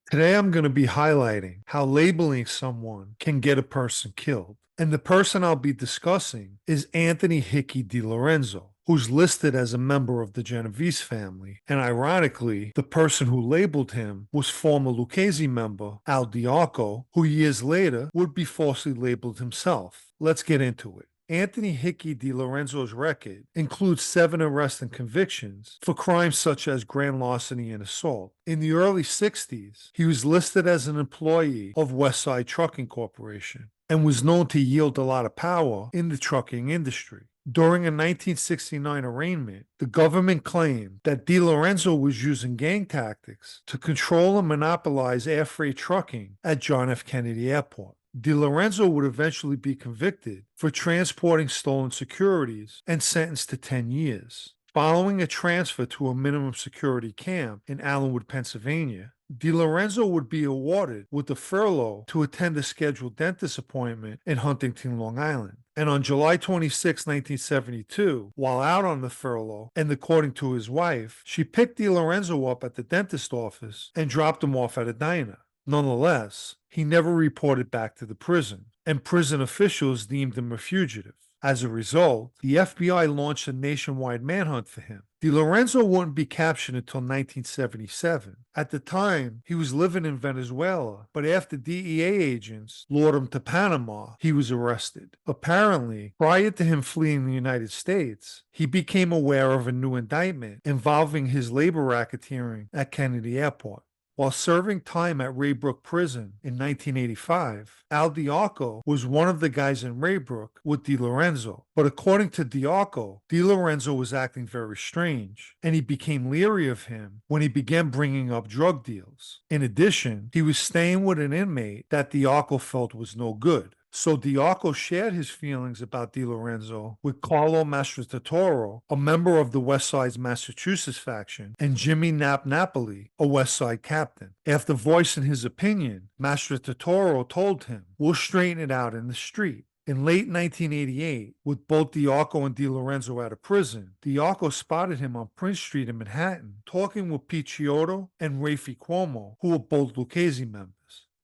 Today, I'm going to be highlighting how labeling someone can get a person killed. And the person I'll be discussing is Anthony Hickey D Lorenzo, who's listed as a member of the Genovese family. And ironically, the person who labeled him was former Lucchese member Al Diaco, who years later would be falsely labeled himself. Let's get into it. Anthony Hickey D Lorenzo's record includes 7 arrests and convictions for crimes such as grand larceny and assault. In the early 60s, he was listed as an employee of Westside Trucking Corporation and was known to yield a lot of power in the trucking industry. During a 1969 arraignment, the government claimed that D. Lorenzo was using gang tactics to control and monopolize air freight trucking at John F. Kennedy Airport. Dilorenzo would eventually be convicted for transporting stolen securities and sentenced to 10 years. Following a transfer to a minimum security camp in Allenwood, Pennsylvania, Dilorenzo would be awarded with a furlough to attend a scheduled dentist appointment in Huntington, Long Island. And on July 26, 1972, while out on the furlough, and according to his wife, she picked Dilorenzo up at the dentist office and dropped him off at a diner. Nonetheless, he never reported back to the prison, and prison officials deemed him a fugitive. As a result, the FBI launched a nationwide manhunt for him. DiLorenzo wouldn't be captured until 1977. At the time, he was living in Venezuela, but after DEA agents lured him to Panama, he was arrested. Apparently, prior to him fleeing the United States, he became aware of a new indictment involving his labor racketeering at Kennedy Airport. While serving time at Raybrook Prison in 1985, Al Diaco was one of the guys in Raybrook with DiLorenzo. But according to Diaco, DiLorenzo was acting very strange, and he became leery of him when he began bringing up drug deals. In addition, he was staying with an inmate that Diaco felt was no good. So Diaco shared his feelings about DiLorenzo with Carlo Mastrototoro, a member of the West Side's Massachusetts faction, and Jimmy Napoli, a West Side captain. After voicing his opinion, Mastrototoro told him, "We'll straighten it out in the street." In late 1988, with both Diaco and DiLorenzo out of prison, Diaco spotted him on Prince Street in Manhattan, talking with Pete Chiodo and Rafi Cuomo, who were both Lucchese members.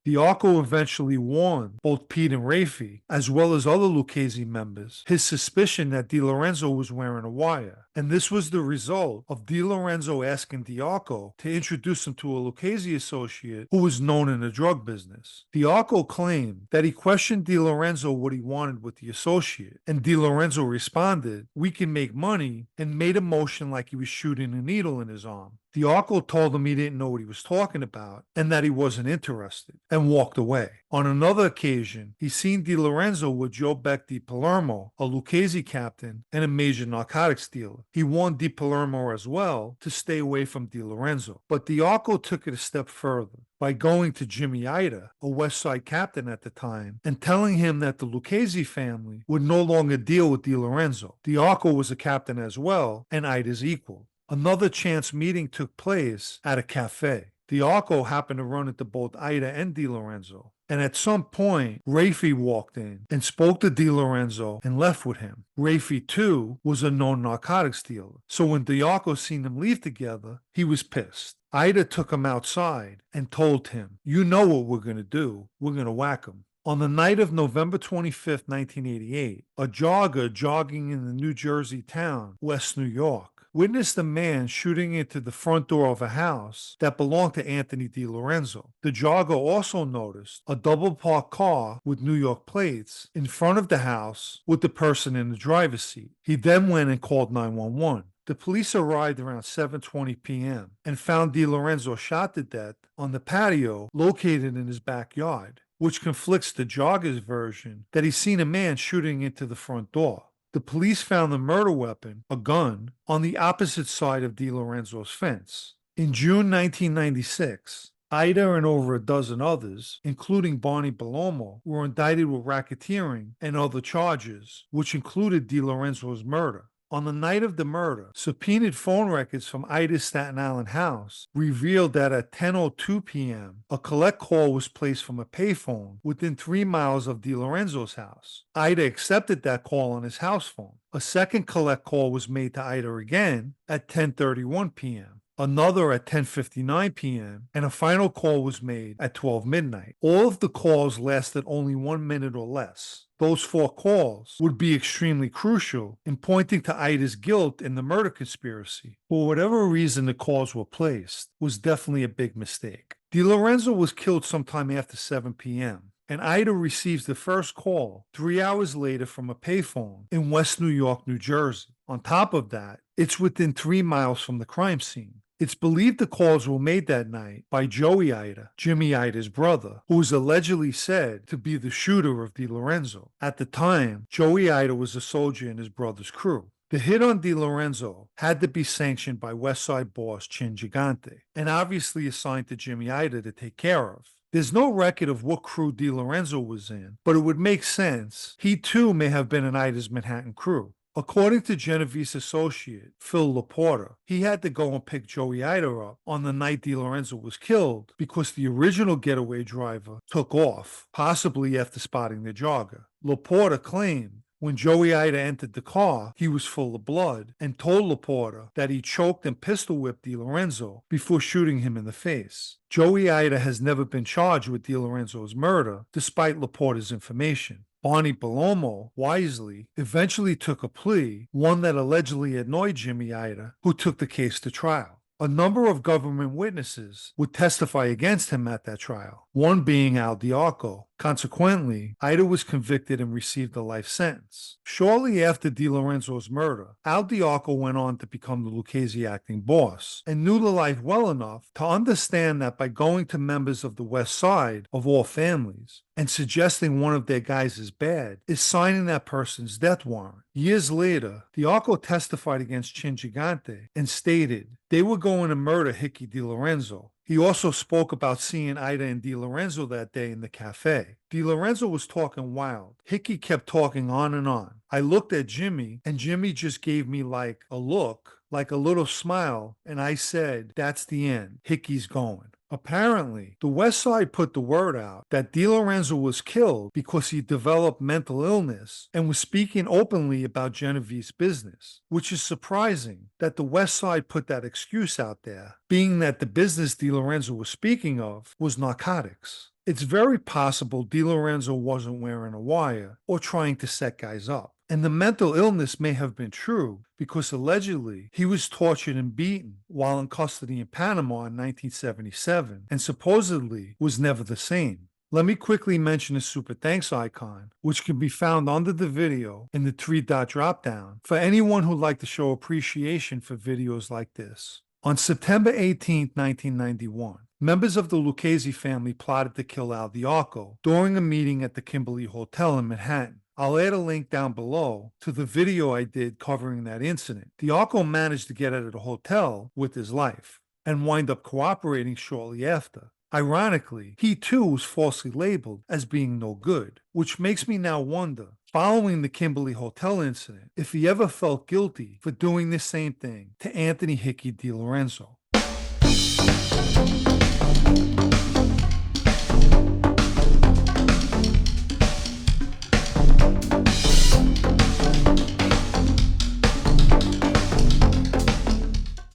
Diaco eventually warned both Pete and Rafi, as well as other Lucchese members, his suspicion that DiLorenzo was wearing a wire. And this was the result of DiLorenzo asking Diaco to introduce him to a Lucchese associate who was known in the drug business. Diaco claimed that he questioned DiLorenzo what he wanted with the associate, and DiLorenzo responded, "We can make money," and made a motion like he was shooting a needle in his arm. Diaco told him he didn't know what he was talking about and that he wasn't interested, and walked away. On another occasion, he seen DiLorenzo with Joe Beck Di Palermo, a Lucchese captain and a major narcotics dealer. He warned Di Palermo as well to stay away from DiLorenzo. But Diaco took it a step further by going to Jimmy Ida, a West Side captain at the time, and telling him that the Lucchese family would no longer deal with DiLorenzo. Diaco was a captain as well, and Ida's equal. Another chance meeting took place at a cafe. Diaco happened to run into both Ida and DiLorenzo. And at some point, Rafi walked in and spoke to DiLorenzo and left with him. Rafi, too, was a known narcotics dealer. So when Diaco seen them leave together, he was pissed. Ida took him outside and told him, "You know what we're going to do. We're going to whack him." On the night of November 25th, 1988, a jogger jogging in the New Jersey town, West New York, witnessed a man shooting into the front door of a house that belonged to Anthony DiLorenzo. The jogger also noticed a double-parked car with New York plates in front of the house with the person in the driver's seat. He then went and called 911. The police arrived around 7:20 p.m. and found DiLorenzo shot to death on the patio located in his backyard, which conflicts the jogger's version that he's seen a man shooting into the front door. The police found the murder weapon, a gun, on the opposite side of DiLorenzo's fence. In June 1996, Ida and over a dozen others, including Barney Bellomo, were indicted with racketeering and other charges, which included DiLorenzo's murder. On the night of the murder, subpoenaed phone records from Ida's Staten Island house revealed that at 10:02 p.m., a collect call was placed from a payphone within 3 miles of DiLorenzo's house. Ida accepted that call on his house phone. A second collect call was made to Ida again at 10:31 p.m. another at 10:59 p.m., and a final call was made at 12 midnight. All of the calls lasted only 1 minute or less. Those 4 calls would be extremely crucial in pointing to Ida's guilt in the murder conspiracy. For whatever reason the calls were placed was definitely a big mistake. Dilorenzo was killed sometime after 7 p.m., and Ida receives the first call 3 hours later from a payphone in West New York, New Jersey. On top of that, it's within 3 miles from the crime scene. It's believed the calls were made that night by Joey Ida, Jimmy Ida's brother, who is allegedly said to be the shooter of Dilorenzo. At the time, Joey Ida was a soldier in his brother's crew. The hit on Dilorenzo had to be sanctioned by West Side boss Chin Gigante, and obviously assigned to Jimmy Ida to take care of. There's no record of what crew Dilorenzo was in, but it would make sense he too may have been in Ida's Manhattan crew. According to Genovese associate Phil Laporta, he had to go and pick Joey Ida up on the night Dilorenzo was killed because the original getaway driver took off, possibly after spotting the jogger. Laporta claimed when Joey Ida entered the car, he was full of blood and told Laporta that he choked and pistol whipped Dilorenzo before shooting him in the face. Joey Ida has never been charged with Dilorenzo's murder, despite Laporta's information. Barney Palomo, wisely, eventually took a plea, one that allegedly annoyed Jimmy Ida, who took the case to trial. A number of government witnesses would testify against him at that trial, one being Al Diaco. Consequently, Ida was convicted and received a life sentence. Shortly after Dilorenzo's murder, Al Diaco went on to become the Lucchese acting boss and knew the life well enough to understand that by going to members of the West Side of all families and suggesting one of their guys is bad is signing that person's death warrant. Years later, Diaco testified against Chin Gigante and stated they were going to murder Hickey D Lorenzo. He also spoke about seeing Ida and Dilorenzo that day in the cafe. Dilorenzo was talking wild. Hickey kept talking on and on. I looked at Jimmy, and Jimmy just gave me like a look, like a little smile, and I said, "That's the end. Hickey's going." Apparently, the West Side put the word out that Dilorenzo was killed because he developed mental illness and was speaking openly about Genovese business, which is surprising that the West Side put that excuse out there, being that the business Dilorenzo was speaking of was narcotics. It's very possible Dilorenzo wasn't wearing a wire or trying to set guys up. And the mental illness may have been true because allegedly he was tortured and beaten while in custody in Panama in 1977 and supposedly was never the same. Let me quickly mention the super thanks icon, which can be found under the video in the 3-dot dropdown for anyone who'd like to show appreciation for videos like this. On September 18, 1991, members of the Lucchese family plotted to kill Al Diaco during a meeting at the Kimberly Hotel in Manhattan. I'll add a link down below to the video I did covering that incident. Diaco managed to get out of the hotel with his life and wind up cooperating shortly after. Ironically, he too was falsely labeled as being no good, which makes me now wonder, following the Kimberly Hotel incident, if he ever felt guilty for doing the same thing to Anthony Hickey D Lorenzo.